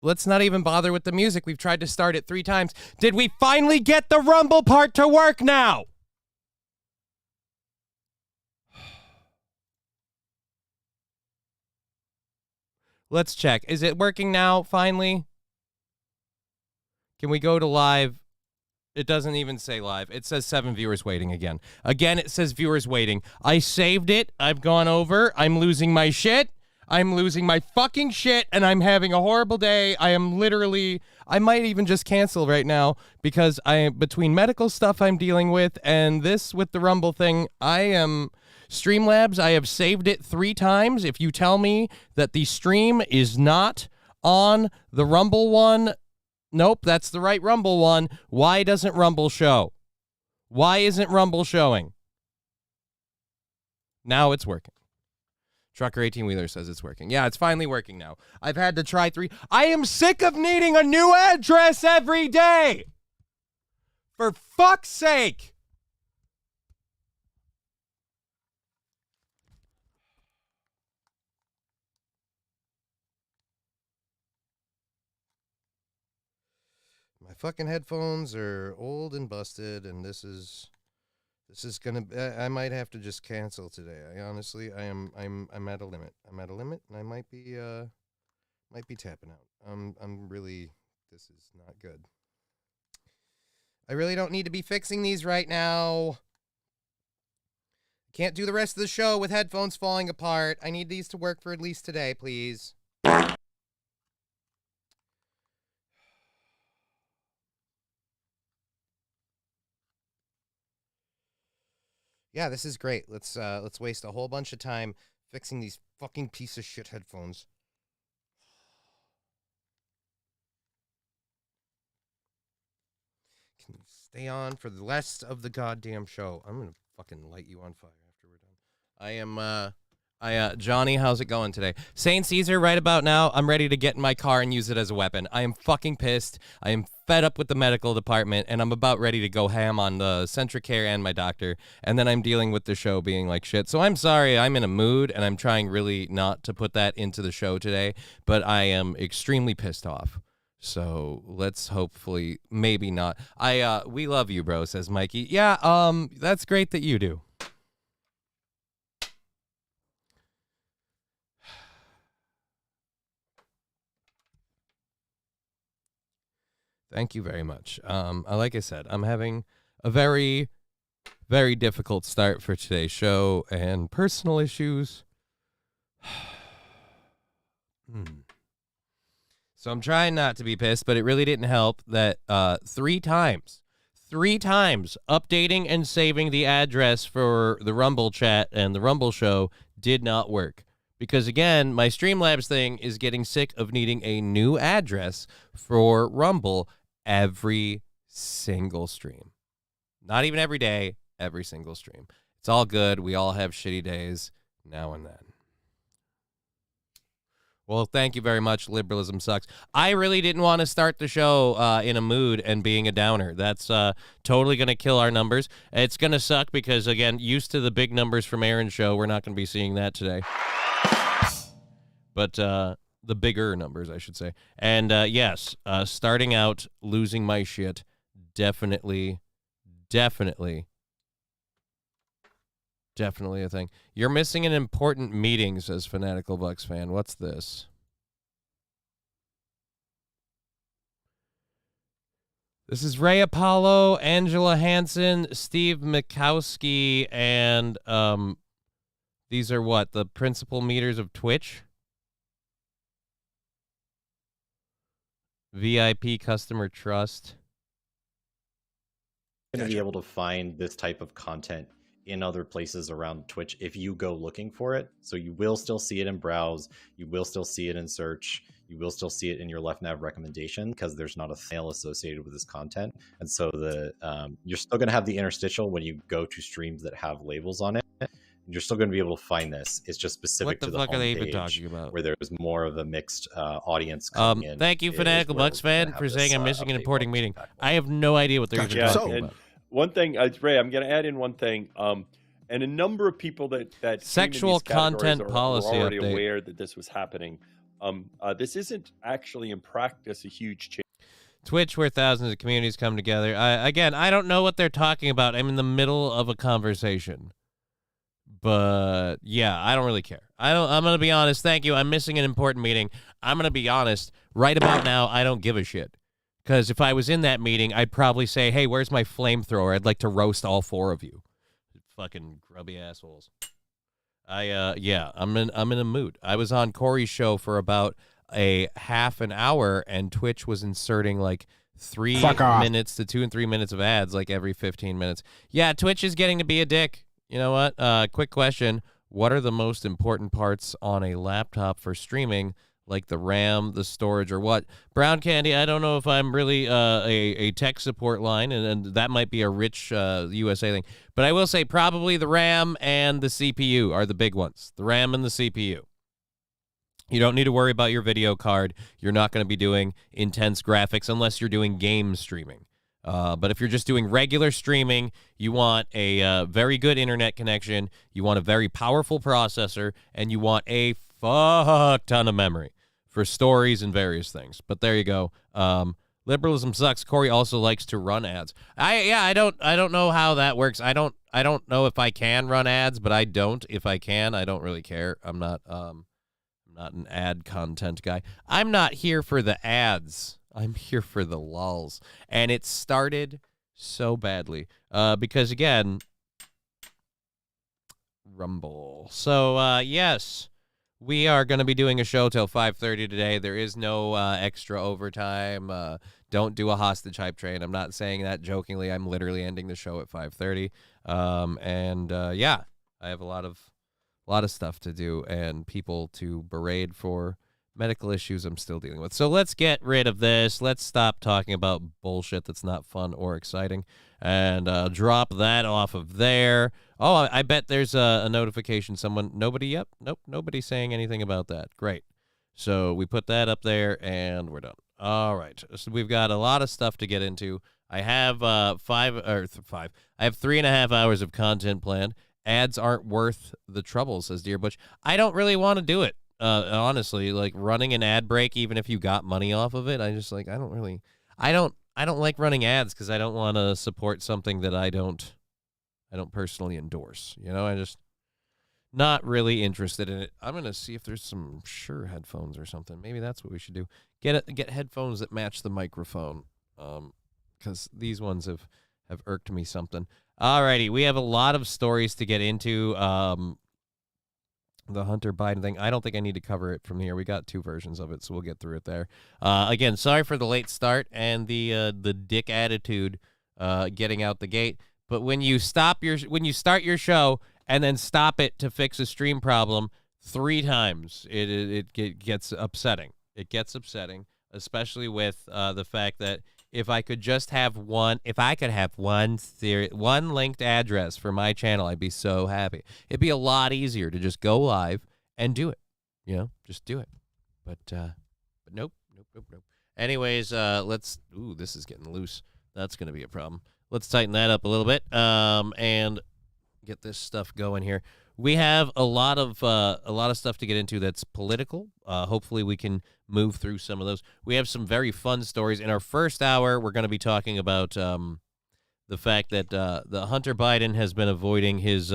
let's not even bother with the music. We've tried to start it 3 times. Did we finally get the Rumble part to work now? Let's check. Is it working now, finally? Can we go to live? It doesn't even say live. It says 7 viewers waiting again. Again, it says viewers waiting. I saved it. I've gone over. I'm losing my shit. I'm losing my fucking shit, and I'm having a horrible day. I am literally... I might even just cancel right now because between medical stuff I'm dealing with and this with the Rumble thing, I am... Streamlabs, I have saved it 3 times. If you tell me that the stream is not on the Rumble one, nope, that's the right Rumble one. Why doesn't Rumble show? Why isn't Rumble showing? Now it's working. Trucker 18-wheeler says it's working. Yeah, it's finally working now. I've had to try 3. I am sick of needing a new address every day. For fuck's sake. My fucking headphones are old and busted, and this is gonna. I might have to just cancel today. I'm at a limit. I'm at a limit, and I might be tapping out. I'm really. This is not good. I really don't need to be fixing these right now. Can't do the rest of the show with headphones falling apart. I need these to work for at least today, please. Yeah, this is great. Let's waste a whole bunch of time fixing these fucking piece of shit headphones. Can you stay on for the rest of the goddamn show? I'm gonna fucking light you on fire after we're done. Johnny, how's it going today? Saint Caesar, right about now, I'm ready to get in my car and use it as a weapon. I am fucking pissed. I am fed up with the medical department, and I'm about ready to go ham on the Centricare and my doctor, and then I'm dealing with the show being like shit. So I'm sorry, I'm in a mood, and I'm trying really not to put that into the show today, but I am extremely pissed off. So let's hopefully, maybe not. We love you, bro, says Mikey. Yeah, that's great that you do. Thank you very much. Like I said, I'm having a very, very difficult start for today's show and personal issues. So I'm trying not to be pissed, but it really didn't help that 3 times updating and saving the address for the Rumble chat and the Rumble show did not work. Because, again, my Streamlabs thing is getting sick of needing a new address for Rumble every single stream. Not even every day, every single stream. It's all good. We all have shitty days now and then. Well, thank you very much. Liberalism sucks. I really didn't want to start the show in a mood and being a downer. That's totally going to kill our numbers. It's going to suck because, again, used to the big numbers from Aaron's show, we're not going to be seeing that today. But the bigger numbers, I should say. And yes, starting out, losing my shit, definitely a thing. You're missing an important meeting, says Fanatical Bucks fan. What's this? This is Ray Apollo, Angela Hansen, Steve Mikowski, and these are what? The principal meters of Twitch? VIP customer trust. Going to be able to find this type of content in other places around Twitch if you go looking for it. So you will still see it in browse, you will still see it in search, you will still see it in your left nav recommendation because there's not a fail associated with this content. And so the you're still going to have the interstitial when you go to streams that have labels on it. You're still going to be able to find this. It's just specific to the fuck are they even homepage talking about? where there's more of a mixed audience coming in. Thank you, Fanatical Bucks fan, for saying I'm missing an important meeting. I have no idea what they're even talking about. One thing, Ray, I'm going to add in one thing. And a number of people that sexual content policy were already update. aware that this was happening. this isn't actually in practice a huge change. Twitch, where thousands of communities come together. Again, I don't know what they're talking about. I'm in the middle of a conversation. But yeah, I don't really care. I'm going to be honest. Thank you. I'm missing an important meeting. I'm going to be honest. Right about now, I don't give a shit. Because if I was in that meeting, I'd probably say, hey, where's my flamethrower? I'd like to roast all 4 of you. Fucking grubby assholes. Yeah, I'm in a mood. I was on Corey's show for about a half an hour, and Twitch was inserting like 3 minutes to 2 and 3 minutes of ads like every 15 minutes. Yeah, Twitch is getting to be a dick. You know what? Quick question. What are the most important parts on a laptop for streaming, like the RAM, the storage, or what? Brown Candy, I don't know if I'm really a tech support line, and that might be a rich USA thing. But I will say probably the RAM and the CPU are the big ones. The RAM and the CPU. You don't need to worry about your video card. You're not going to be doing intense graphics unless you're doing game streaming. But if you're just doing regular streaming, you want a very good internet connection, you want a very powerful processor, and you want a fuck ton of memory for stories and various things. But there you go. Liberalism sucks. Corey also likes to run ads. I don't know how that works. I don't know if I can run ads, but I don't. If I can, I don't really care. I'm not an ad content guy. I'm not here for the ads. I'm here for the lulz. And it started so badly. Because, again, Rumble. So, yes, we are going to be doing a show till 5:30 today. There is no extra overtime. Don't do a hostage hype train. I'm not saying that jokingly. I'm literally ending the show at 5:30. Yeah, I have a lot of stuff to do and people to berate for medical issues I'm still dealing with. So let's get rid of this. Let's stop talking about bullshit that's not fun or exciting and drop that off of there. Oh, I bet there's a notification. Nobody? Yep. Nope. Nobody's saying anything about that. Great. So we put that up there and we're done. All right. So we've got a lot of stuff to get into. I have 5. I have 3.5 hours of content planned. Ads aren't worth the trouble, says Dear Butch. I don't really want to do it. Honestly, like running an ad break, even if you got money off of it, I don't like running ads because I don't want to support something that I don't personally endorse. You know, I just not really interested in it. I'm gonna see if there's some Shure headphones or something. Maybe that's what we should do. Get headphones that match the microphone. Because these ones have irked me something. Alrighty, we have a lot of stories to get into. The Hunter Biden thing, I don't think I need to cover it from here. We got 2 versions of it, so we'll get through it there. Again, sorry for the late start and the dick attitude getting out the gate. But when you start your show and then stop it to fix a stream problem 3 times, it gets upsetting. It gets upsetting, especially with the fact that if I could have one linked address for my channel, I'd be so happy. It'd be a lot easier to just go live and do it. You know, just do it. But nope. Anyways, this is getting loose. That's going to be a problem. Let's tighten that up a little bit and get this stuff going here. We have a lot of stuff to get into that's political. Hopefully we can move through some of those. We have some very fun stories. In our first hour, we're going to be talking about the fact that the Hunter Biden has been avoiding his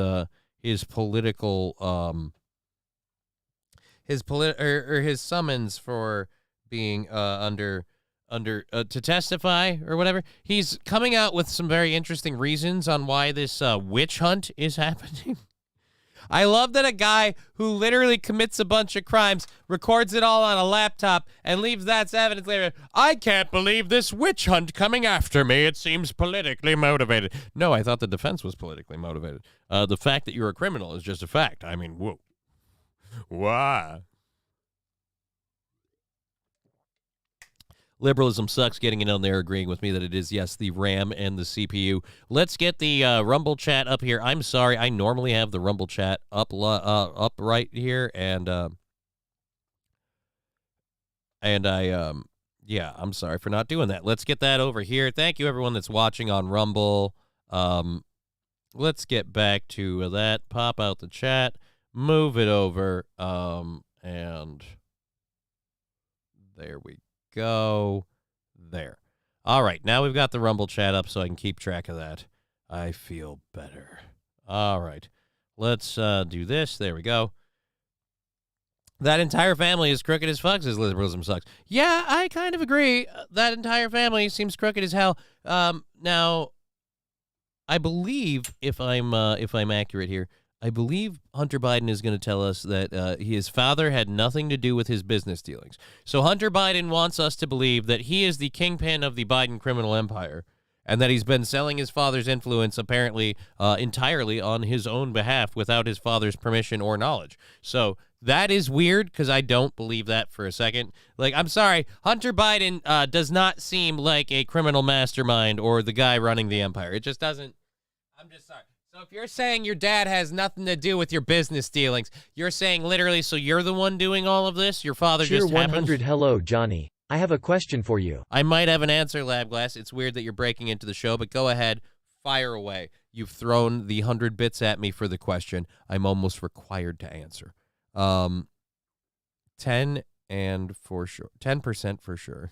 political his summons for being under to testify or whatever. He's coming out with some very interesting reasons on why this witch hunt is happening. I love that a guy who literally commits a bunch of crimes, records it all on a laptop, and leaves that as evidence later. I can't believe this witch hunt coming after me. It seems politically motivated. No, I thought the defense was politically motivated. The fact that you're a criminal is just a fact. I mean, whoa. Why? Liberalism sucks, getting it on there, agreeing with me that it is, yes, the RAM and the CPU. Let's get the Rumble chat up here. I'm sorry, I normally have the Rumble chat up right here, and I'm sorry for not doing that. Let's get that over here. Thank you, everyone that's watching on Rumble. Let's get back to that. Pop out the chat, move it over, and There we go. There. All right, now we've got the Rumble chat up so I can keep track of that. I feel better. All right, let's do this. There we go. That entire family is crooked as fuck, says liberalism sucks. Yeah, I kind of agree. That entire family seems crooked as hell. Now, I believe, if I'm accurate here, I believe Hunter Biden is going to tell us that his father had nothing to do with his business dealings. So Hunter Biden wants us to believe that he is the kingpin of the Biden criminal empire, and that he's been selling his father's influence apparently entirely on his own behalf without his father's permission or knowledge. So that is weird because I don't believe that for a second. Like, I'm sorry, Hunter Biden does not seem like a criminal mastermind or the guy running the empire. It just doesn't. I'm just sorry. So if you're saying your dad has nothing to do with your business dealings, you're saying literally, so you're the one doing all of this? Your father Cheer just happens? 100. Hello, Johnny. I have a question for you. I might have an answer, Labglass. It's weird that you're breaking into the show, but go ahead. Fire away. You've thrown the 100 bits at me for the question. I'm almost required to answer. 10% for sure.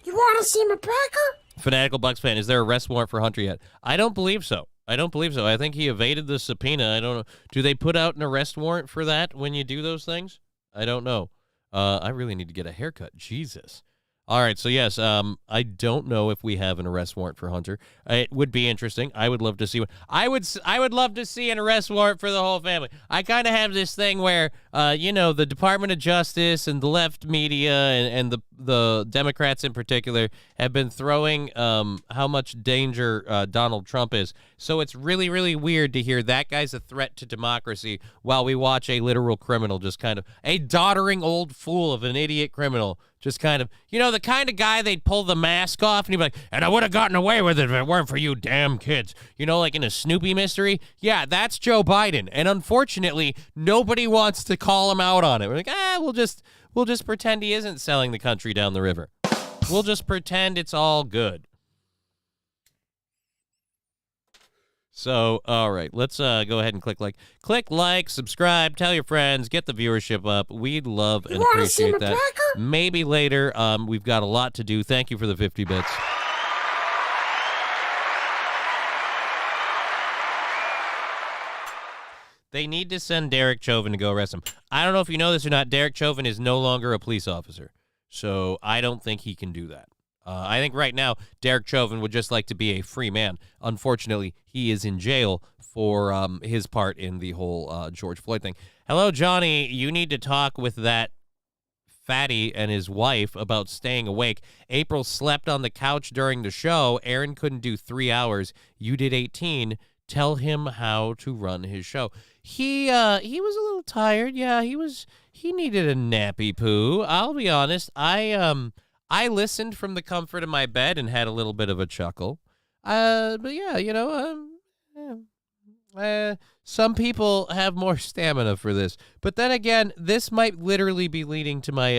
You want to see my pecker? Fanatical Bucks fan, is there a arrest warrant for Hunter yet? I don't believe so. I think he evaded the subpoena. I don't know. Do they put out an arrest warrant for that when you do those things? I don't know. I really need to get a haircut. Jesus. All right, so yes, I don't know if we have an arrest warrant for Hunter. It would be interesting. I would love to see one. I would love to see an arrest warrant for the whole family. I kind of have this thing where, the Department of Justice and the left media and the Democrats in particular have been throwing how much danger Donald Trump is. So it's really, really weird to hear that guy's a threat to democracy while we watch a literal criminal, just kind of a doddering old fool of an idiot criminal. Just kind of, the kind of guy they'd pull the mask off and he'd be like, and I would have gotten away with it if it weren't for you damn kids. Like in a Snoopy mystery. Yeah, that's Joe Biden. And unfortunately, nobody wants to call him out on it. We're like, we'll just pretend he isn't selling the country down the river. We'll just pretend it's all good. So, all right, let's go ahead and click like, subscribe, tell your friends, get the viewership up. We'd love and appreciate that. Maybe later. We've got a lot to do. Thank you for the 50 bits. They need to send Derek Chauvin to go arrest him. I don't know if you know this or not. Derek Chauvin is no longer a police officer, so I don't think he can do that. I think right now Derek Chauvin would just like to be a free man. Unfortunately, he is in jail for his part in the whole George Floyd thing. Hello, Johnny. You need to talk with that fatty and his wife about staying awake. April slept on the couch during the show. Aaron couldn't do 3 hours. You did 18. Tell him how to run his show. He was a little tired. Yeah, he needed a nappy poo. I'll be honest. I listened from the comfort of my bed and had a little bit of a chuckle. But yeah, some people have more stamina for this. But then again, this might literally be leading to my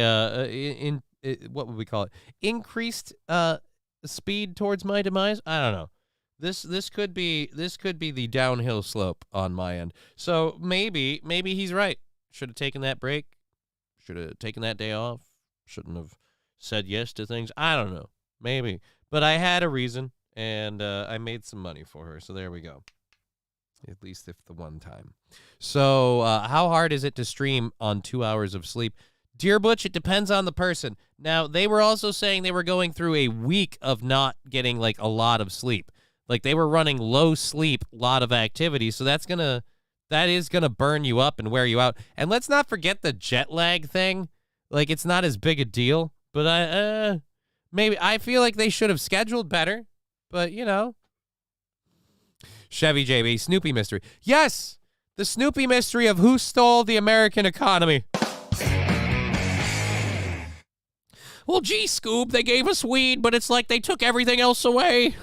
what would we call it? Increased speed towards my demise. I don't know. This could be the downhill slope on my end. So maybe he's right. Should have taken that break. Should have taken that day off. Shouldn't have said yes to things. I don't know. Maybe. But I had a reason, and I made some money for her. So there we go. At least if the one time. So how hard is it to stream on 2 hours of sleep? Dear Butch, it depends on the person. Now, they were also saying they were going through a week of not getting, a lot of sleep. They were running low sleep, lot of activity. So that is going to burn you up and wear you out. And let's not forget the jet lag thing. It's not as big a deal. But maybe I feel like they should have scheduled better. But, Chevy JB, Snoopy mystery. Yes, the Snoopy mystery of who stole the American economy. Well, gee, Scoob, they gave us weed, but it's like they took everything else away.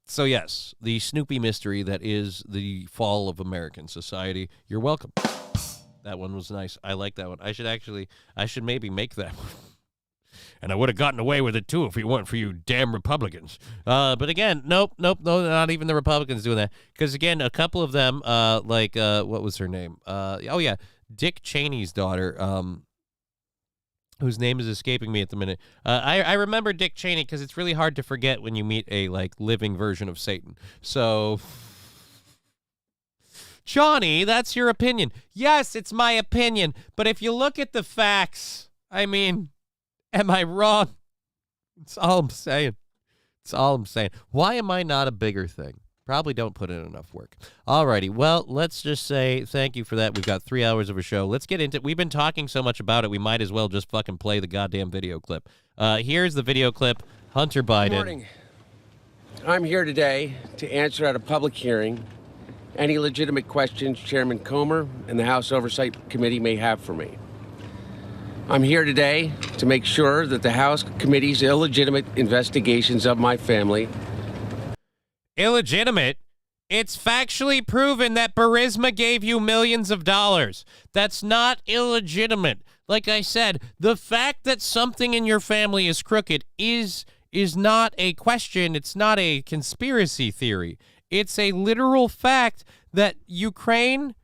So yes, the Snoopy mystery that is the fall of American society. You're welcome. That one was nice. I like that one. I should maybe make that one. and I would have gotten away with it too if it weren't for you damn Republicans. But again, no, not even the Republicans doing that. Because again, a couple of them, what was her name? Dick Cheney's daughter, whose name is escaping me at the minute. I remember Dick Cheney because it's really hard to forget when you meet a living version of Satan. So, Johnny, that's your opinion. Yes, it's my opinion. But if you look at the facts, I mean, am I wrong? That's all I'm saying. Why am I not a bigger thing? Probably don't put in enough work. Alrighty, well, let's just say thank you for that. We've got 3 hours of a show. Let's get into it. We've been talking so much about it, we might as well just fucking play the goddamn video clip. Here's the video clip. Hunter Biden. Good morning. I'm here today to answer at a public hearing any legitimate questions Chairman Comer and the House Oversight Committee may have for me. I'm here today to make sure that the House Committee's illegitimate investigations of my family. Illegitimate? It's factually proven that Burisma gave you millions of dollars. That's not illegitimate. Like I said, the fact that something in your family is crooked is not a question. It's not a conspiracy theory. It's a literal fact that Ukraine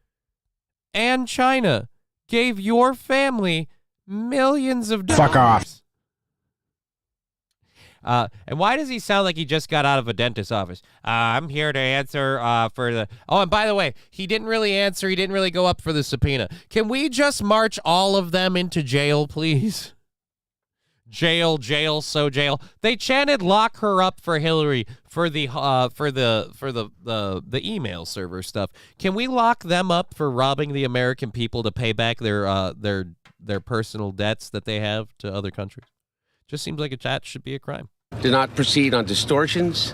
and China gave your family millions of dollars. Fuck off. And why does he sound like he just got out of a dentist's office? I'm here to answer for the... Oh, and by the way, he didn't really answer. He didn't really go up for the subpoena. Can we just march all of them into jail, please? Jail. They chanted "lock her up" for Hillary for the email server stuff. Can we lock them up for robbing the American people to pay back their personal debts that they have to other countries? Just seems like that should be a crime. Do not proceed on distortions,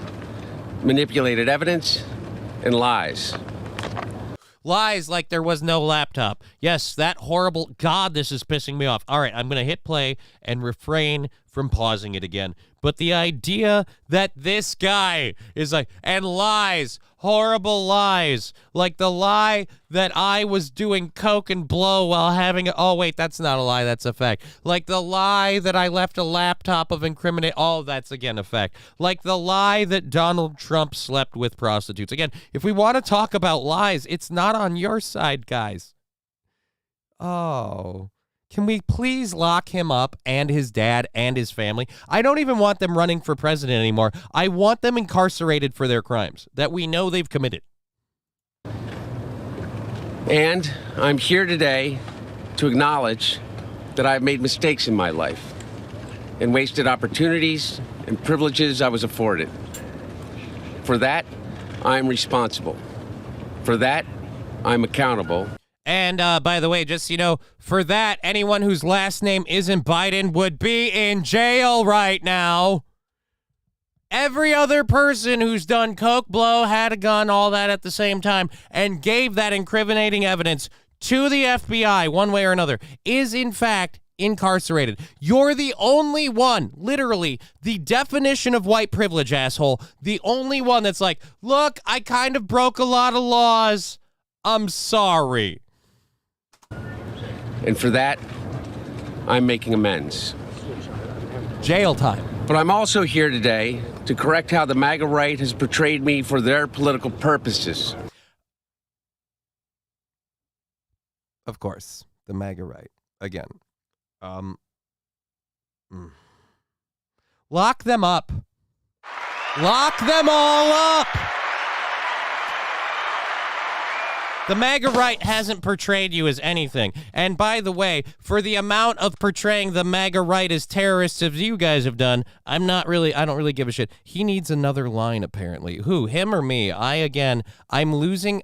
manipulated evidence, and lies. Lies like there was no laptop. Yes, that horrible... God, this is pissing me off. All right, I'm going to hit play and refrain from pausing it again. But the idea that this guy is like... And lies. Horrible lies. Like the lie that I was doing coke and blow while having... Oh, wait, that's not a lie. That's a fact. Like the lie that I left a laptop of incriminate... Oh, that's again a fact. Like the lie that Donald Trump slept with prostitutes. Again, if we want to talk about lies, it's not on your side, guys. Oh... Can we please lock him up and his dad and his family? I don't even want them running for president anymore. I want them incarcerated for their crimes that we know they've committed. And I'm here today to acknowledge that I've made mistakes in my life and wasted opportunities and privileges I was afforded. For that, I'm responsible. For that, I'm accountable. And by the way, just so you know, for that, anyone whose last name isn't Biden would be in jail right now. Every other person who's done coke, blow, had a gun, all that at the same time, and gave that incriminating evidence to the FBI one way or another is, in fact, incarcerated. You're the only one, literally, the definition of white privilege, asshole, the only one that's like, look, I kind of broke a lot of laws. I'm sorry. And for that, I'm making amends. Jail time. But I'm also here today to correct how the MAGA right has portrayed me for their political purposes. Of course, the MAGA right. Again. Lock them up. Lock them all up. The MAGA right hasn't portrayed you as anything. And by the way, for the amount of portraying the MAGA right as terrorists as you guys have done, I don't really give a shit. He needs another line, apparently. Who, him or me? I'm losing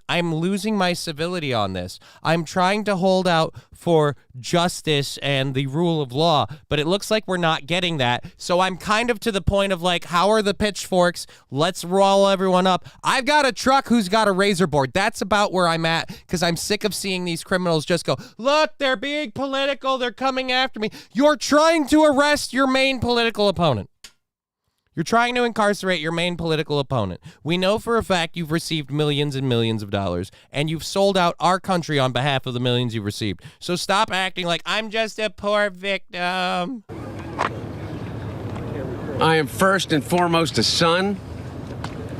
my civility on this. I'm trying to hold out for justice and the rule of law, but it looks like we're not getting that. So I'm kind of to the point of like, how are the pitchforks? Let's roll everyone up. I've got a truck who's got a razor board. That's about where I'm at, because I'm sick of seeing these criminals just go, look, they're being political. They're coming after me. You're trying to arrest your main political opponent. You're trying to incarcerate your main political opponent. We know for a fact you've received millions and millions of dollars, and you've sold out our country on behalf of the millions you've received. So stop acting like I'm just a poor victim. I am first and foremost a son,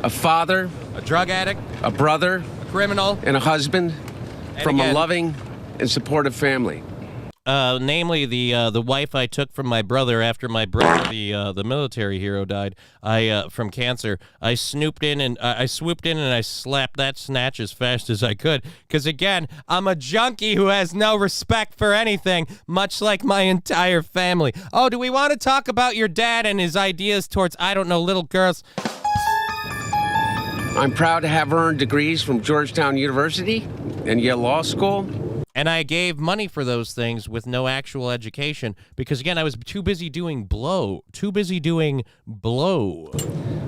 a father, A drug addict, a brother, a criminal, and a husband and from again, a loving and supportive family. namely the wife I took from my brother after my brother, the military hero, died. From cancer. I swooped in and I slapped that snatch as fast as I could. Because again, I'm a junkie who has no respect for anything, much like my entire family. Oh, do we want to talk about your dad and his ideas towards, I don't know, little girls? I'm proud to have earned degrees from Georgetown University and Yale Law School. And I gave money for those things with no actual education because, again, I was too busy doing blow.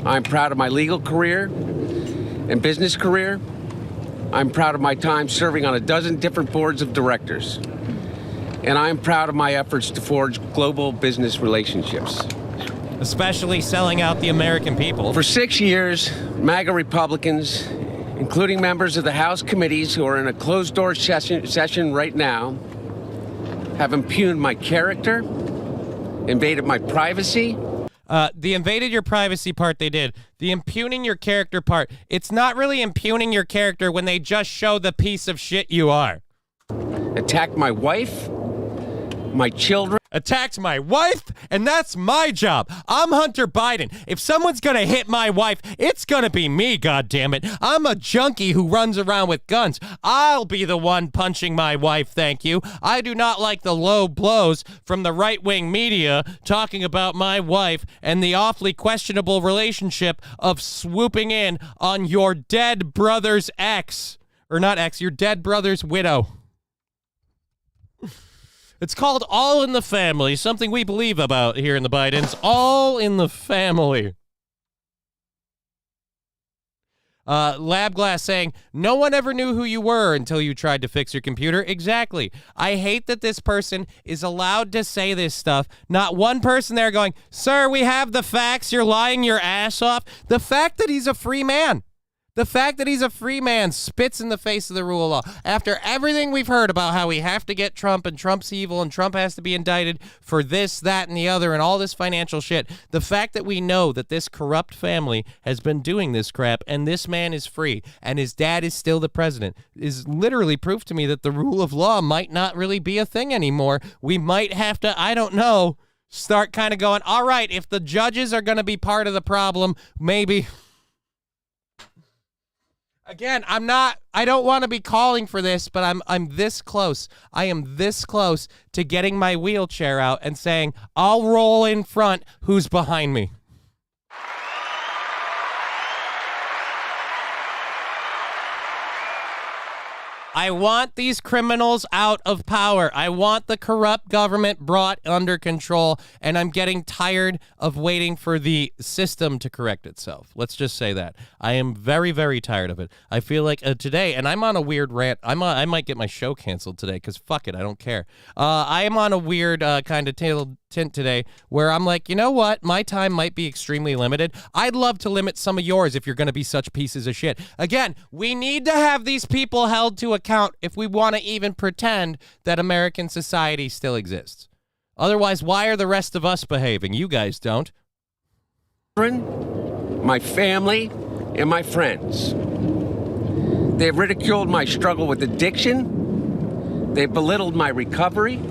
I'm proud of my legal career and business career. I'm proud of my time serving on a dozen different boards of directors. And I'm proud of my efforts to forge global business relationships. Especially selling out the American people. For 6 years, MAGA Republicans, including members of the House committees who are in a closed-door session right now, have impugned my character, invaded my privacy. The invaded your privacy part they did. The impugning your character part, it's not really impugning your character when they just show the piece of shit you are. Attacked my wife, my children. Attacked my wife, and that's my job. I'm Hunter Biden. If someone's gonna hit my wife, it's gonna be me, goddammit. I'm a junkie who runs around with guns. I'll be the one punching my wife, thank you. I do not like the low blows from the right-wing media talking about my wife and the awfully questionable relationship of swooping in on your dead brother's ex. Or not ex, your dead brother's widow. It's called All in the Family, something we believe about here in the Bidens. All in the family. Labglass saying, no one ever knew who you were until you tried to fix your computer. Exactly. I hate that this person is allowed to say this stuff. Not one person there going, sir, we have the facts. You're lying your ass off. The fact that he's a free man. The fact that he's a free man spits in the face of the rule of law. After everything we've heard about how we have to get Trump and Trump's evil and Trump has to be indicted for this, that, and the other and all this financial shit, the fact that we know that this corrupt family has been doing this crap and this man is free and his dad is still the president is literally proof to me that the rule of law might not really be a thing anymore. We might have to, I don't know, start kind of going, all right, if the judges are going to be part of the problem, maybe... Again, I don't want to be calling for this, but I'm this close. I am this close to getting my wheelchair out and saying, I'll roll in front. Who's behind me? I want these criminals out of power. I want the corrupt government brought under control, and I'm getting tired of waiting for the system to correct itself. Let's just say that. I am very, very tired of it. I feel like today, and I'm on a weird rant. I might get my show canceled today because fuck it, I don't care. I am on a weird kind of tint today where I'm like, you know what? My time might be extremely limited. I'd love to limit some of yours if you're going to be such pieces of shit. Again, we need to have these people held to account if we want to even pretend that American society still exists. Otherwise, why are the rest of us behaving? You guys don't. My family, and my friends. They've ridiculed my struggle with addiction. They've belittled my recovery.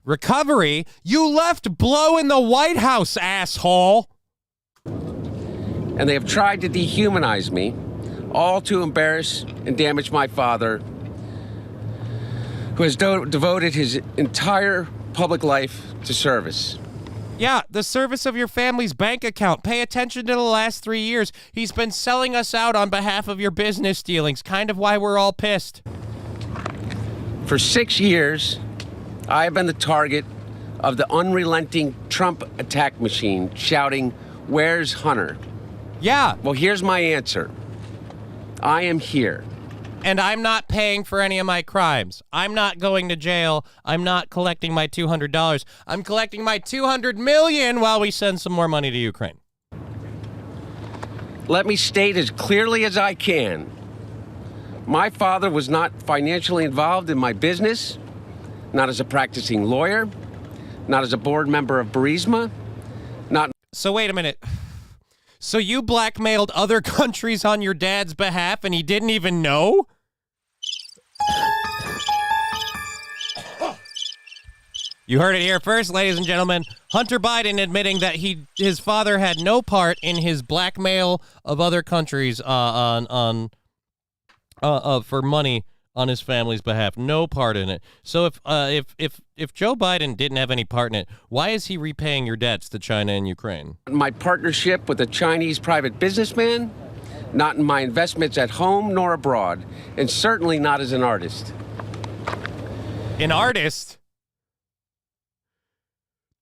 Recovery? You left blow in the White House, asshole! And they have tried to dehumanize me, all to embarrass and damage my father, who has devoted his entire public life to service. Yeah, the service of your family's bank account. Pay attention to the last 3 years. He's been selling us out on behalf of your business dealings, kind of why we're all pissed. For 6 years, I have been the target of the unrelenting Trump attack machine, shouting, "Where's Hunter?" Yeah. Well, here's my answer. I am here. And I'm not paying for any of my crimes. I'm not going to jail. I'm not collecting my $200. I'm collecting my $200 million while we send some more money to Ukraine. Let me state as clearly as I can. My father was not financially involved in my business, not as a practicing lawyer, not as a board member of Burisma, not... So wait a minute. So you blackmailed other countries on your dad's behalf and he didn't even know? You heard it here first, ladies and gentlemen. Hunter Biden admitting that his father had no part in his blackmail of other countries for money on his family's behalf. No part in it. So if Joe Biden didn't have any part in it, why is he repaying your debts to China and Ukraine? My partnership with a Chinese private businessman, not in my investments at home nor abroad, and certainly not as an artist. An artist?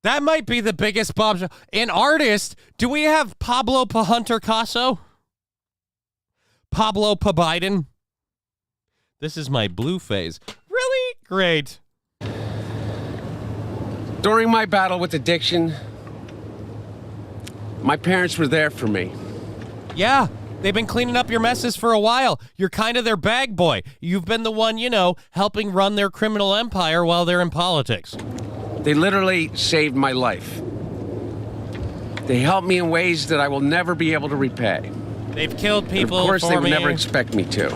That might be the biggest bombshell. An artist? Do we have Pablo Hunter Casso? Pablo Biden? This is my blue phase. Really? Great. During my battle with addiction, my parents were there for me. Yeah, they've been cleaning up your messes for a while. You're kind of their bag boy. You've been the one, helping run their criminal empire while they're in politics. They literally saved my life. They helped me in ways that I will never be able to repay. They've killed people And of course, for they would me. never expect me to.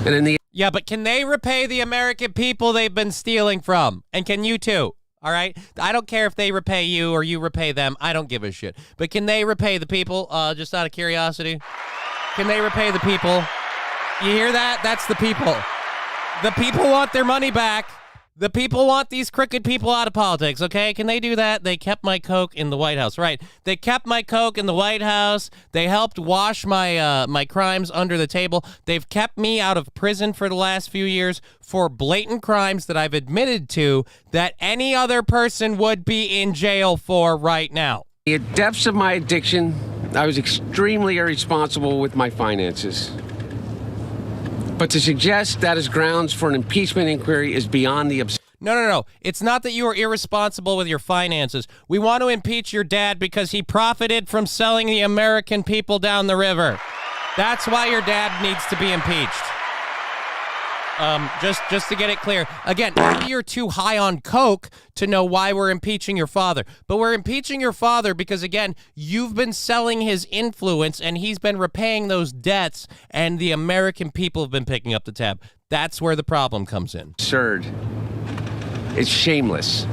And in the Yeah, but can they repay the American people they've been stealing from? And can you too? All right? I don't care if they repay you or you repay them. I don't give a shit. But can they repay the people, just out of curiosity? Can they repay the people? You hear that? That's the people. The people want their money back. The people want these crooked people out of politics, okay? Can they do that? They kept my coke in the White House, right? They kept my coke in the White House. They helped wash my my crimes under the table. They've kept me out of prison for the last few years for blatant crimes that I've admitted to that any other person would be in jail for right now. The depths of my addiction, I was extremely irresponsible with my finances. But to suggest that is grounds for an impeachment inquiry is beyond the No. It's not that you are irresponsible with your finances. We want to impeach your dad because he profited from selling the American people down the river. That's why your dad needs to be impeached. Just to get it clear. Again, maybe you're too high on coke to know why we're impeaching your father. But we're impeaching your father because, again, you've been selling his influence and he's been repaying those debts and the American people have been picking up the tab. That's where the problem comes in. absurd. It's shameless.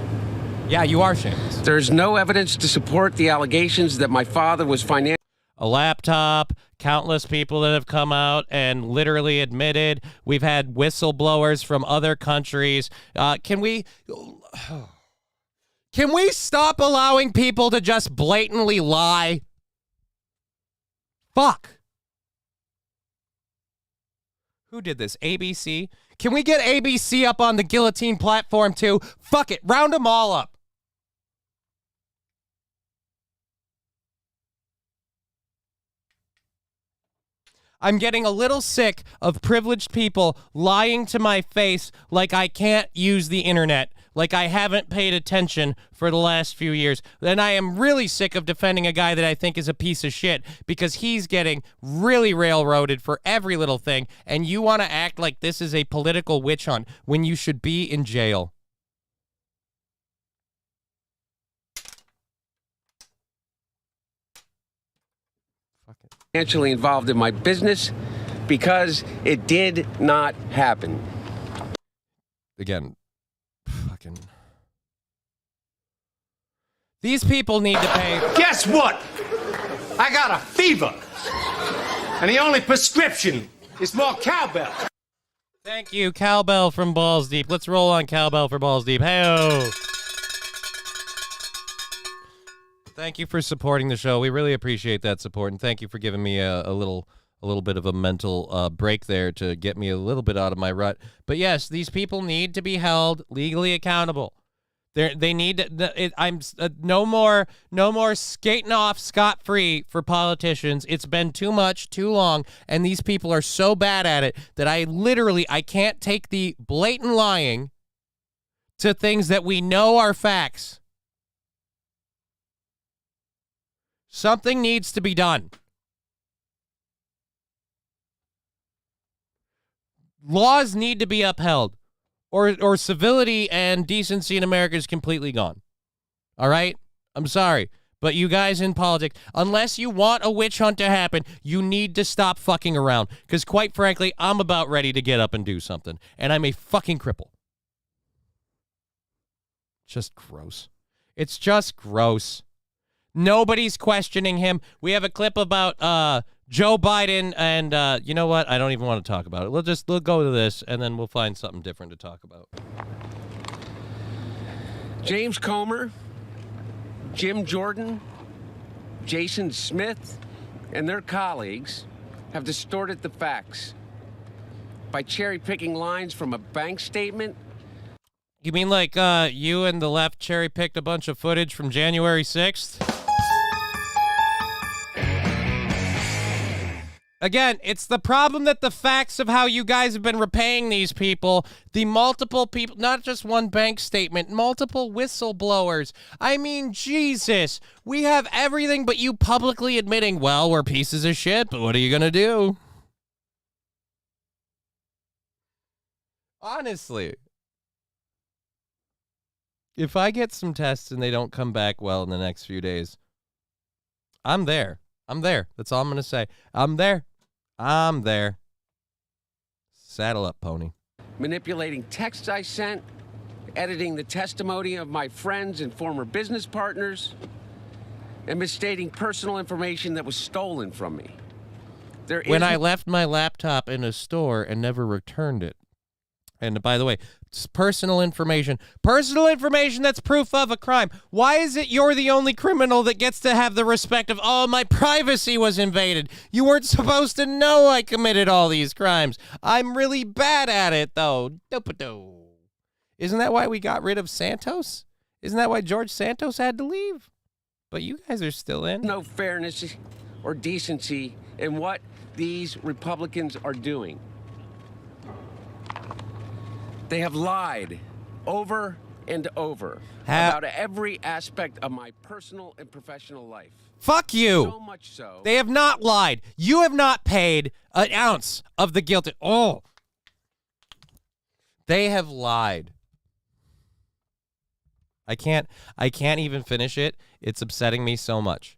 Yeah, you are shameless. There's no evidence to support the allegations that my father was financially A laptop, countless people that have come out and literally admitted. We've had whistleblowers from other countries. Can we stop allowing people to just blatantly lie? Fuck. Who did this? ABC? Can we get ABC up on the guillotine platform too? Fuck it. Round them all up. I'm getting a little sick of privileged people lying to my face like I can't use the internet, like I haven't paid attention for the last few years. And I am really sick of defending a guy that I think is a piece of shit because he's getting really railroaded for every little thing. And you want to act like this is a political witch hunt when you should be in jail. financially involved in my business because it did not happen. Again, fucking. These people need to pay. Guess what? I got a fever. And the only prescription is more cowbell. Thank you, Cowbell from Balls Deep. Let's roll on Cowbell for Balls Deep. Hey-o. Thank you for supporting the show. We really appreciate that support, and thank you for giving me a little bit of a mental break there to get me a little bit out of my rut. But yes, these people need to be held legally accountable. They need to, no more skating off scot-free for politicians. It's been too much, too long, and these people are so bad at it that I can't take the blatant lying to things that we know are facts. Something needs to be done. Laws need to be upheld, or civility and decency in America is completely gone. All right? I'm sorry. But you guys in politics, unless you want a witch hunt to happen, you need to stop fucking around. Because quite frankly, I'm about ready to get up and do something. And I'm a fucking cripple. Just gross. It's just gross. Nobody's questioning him. We have a clip about Joe Biden, and you know what? I don't even want to talk about it. We'll go to this, and then we'll find something different to talk about. James Comer, Jim Jordan, Jason Smith, and their colleagues have distorted the facts by cherry-picking lines from a bank statement. You mean like you and the left cherry-picked a bunch of footage from January 6th? Again, it's the problem that the facts of how you guys have been repaying these people, the multiple people, not just one bank statement, multiple whistleblowers. I mean, Jesus, we have everything but you publicly admitting, well, we're pieces of shit, but what are you going to do? Honestly, if I get some tests and they don't come back well in the next few days, I'm there. I'm there. That's all I'm going to say. I'm there. I'm there. Saddle up, pony. Manipulating texts I sent, editing the testimony of my friends and former business partners, and misstating personal information that was stolen from me. When I left my laptop in a store and never returned it. And by the way, it's personal information that's proof of a crime. Why is it you're the only criminal that gets to have the respect of, oh, my privacy was invaded? You weren't supposed to know I committed all these crimes. I'm really bad at it, though. Isn't that why we got rid of Santos? Isn't that why George Santos had to leave? But you guys are still in. No fairness or decency in what these Republicans are doing. They have lied over and over about every aspect of my personal and professional life. Fuck you. So much so. They have not lied. You have not paid an ounce of the guilty. Oh. They have lied. I can't even finish it. It's upsetting me so much.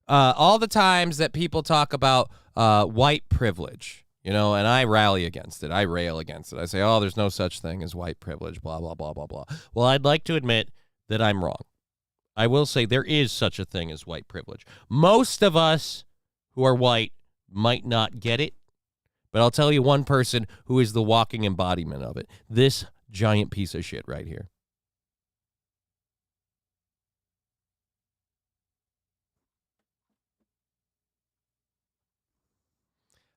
All the times that people talk about white privilege, you know, and I rally against it. I rail against it. I say, oh, there's no such thing as white privilege, blah, blah, blah, blah, blah. Well, I'd like to admit that I'm wrong. I will say there is such a thing as white privilege. Most of us who are white might not get it, but I'll tell you one person who is the walking embodiment of it. This giant piece of shit right here.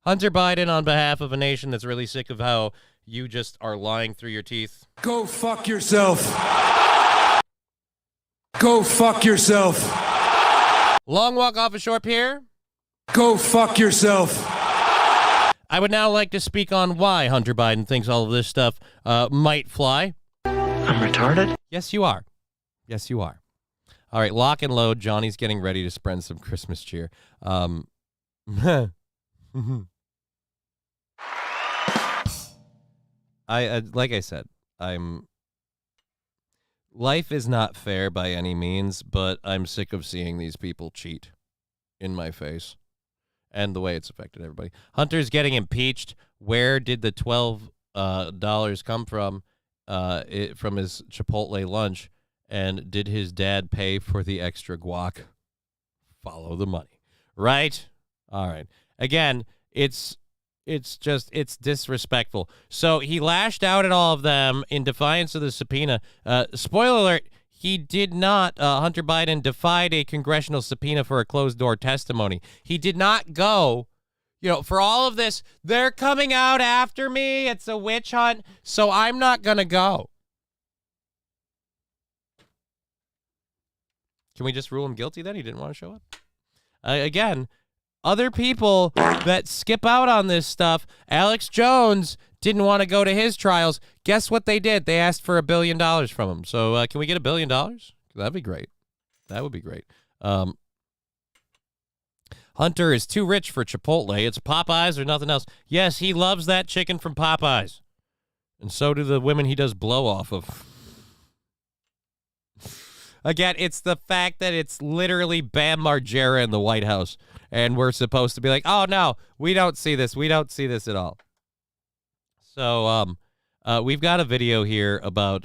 Hunter Biden, on behalf of a nation that's really sick of how you just are lying through your teeth. Go fuck yourself. Go fuck yourself. Long walk off a short pier. Go fuck yourself. I would now like to speak on why Hunter Biden thinks all of this stuff might fly. I'm retarded? Yes, you are. Yes, you are. All right, lock and load. Johnny's getting ready to spread some Christmas cheer. Like I said, life is not fair by any means, but I'm sick of seeing these people cheat in my face and the way it's affected everybody. Hunter's getting impeached. Where did the $12 come from? From his Chipotle lunch, and did his dad pay for the extra guac? Follow the money, right? All right. Again, it's disrespectful. So he lashed out at all of them in defiance of the subpoena. Spoiler alert, he did not, Hunter Biden defied a congressional subpoena for a closed-door testimony. He did not go, for all of this, they're coming out after me, it's a witch hunt, so I'm not going to go. Can we just rule him guilty then? He didn't want to show up? Again, other people that skip out on this stuff, Alex Jones didn't want to go to his trials. Guess what they did? They asked for $1 billion from him. So can we get $1 billion? That'd be great. That would be great. Hunter is too rich for Chipotle. It's Popeyes or nothing else. Yes, he loves that chicken from Popeyes. And so do the women he does blow off of. Again, it's the fact that it's literally Bam Margera in the White House, and we're supposed to be like, oh, no, we don't see this. We don't see this at all. So we've got a video here about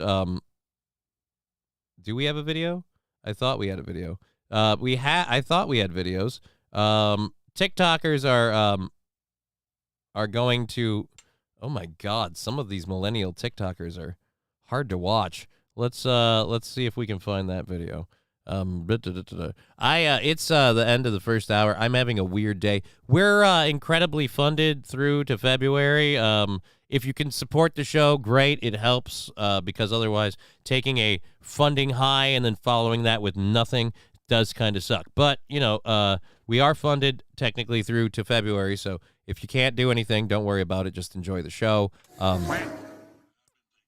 do we have a video? I thought we had a video. I thought we had videos. TikTokers are going to, oh my God, some of these millennial TikTokers are hard to watch. Let's see if we can find that video. It's the end of the first hour. I'm having a weird day. We're incredibly funded through to February. If you can support the show, great. It helps because otherwise taking a funding high and then following that with nothing does kind of suck. But, you know, we are funded technically through to February, so if you can't do anything, don't worry about it. Just enjoy the show.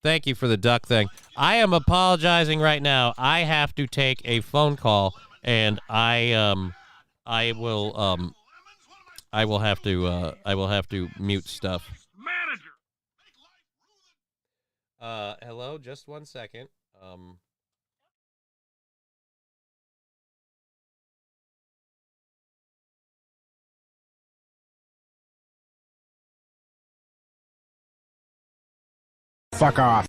Thank you for the duck thing. I am apologizing right now. I have to take a phone call, and I will have to mute stuff. Hello, just 1 second. Fuck off.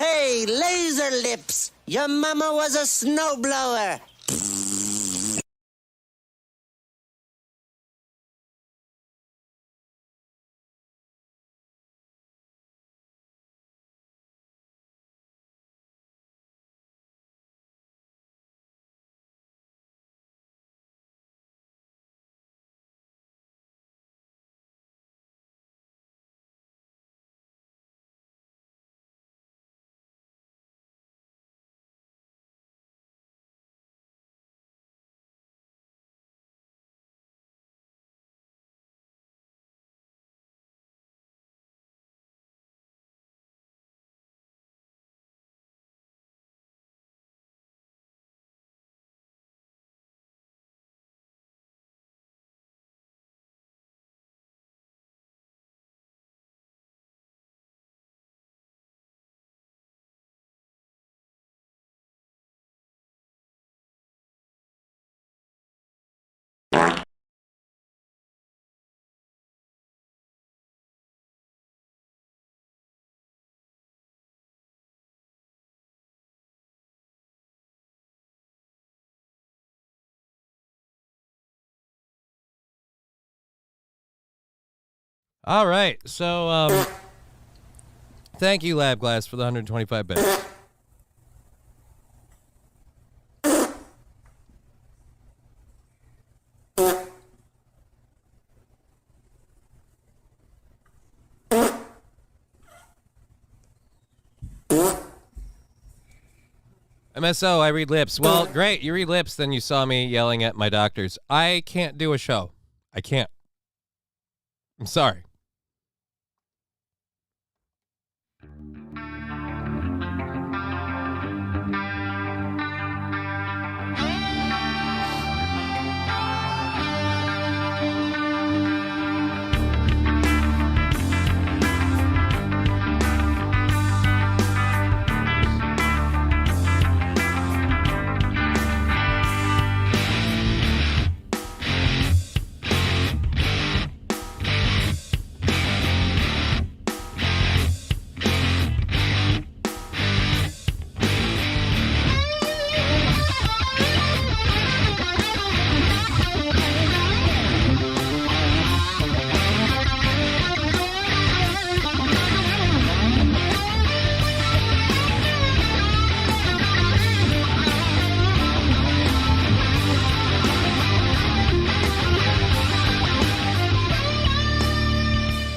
Hey, laser lips! Your mama was a snowblower! All right, so thank you, Lab Glass, for the 125 bits. MSO, I read lips. Well, great, you read lips, then you saw me yelling at my doctors. I can't do a show. I can't. I'm sorry.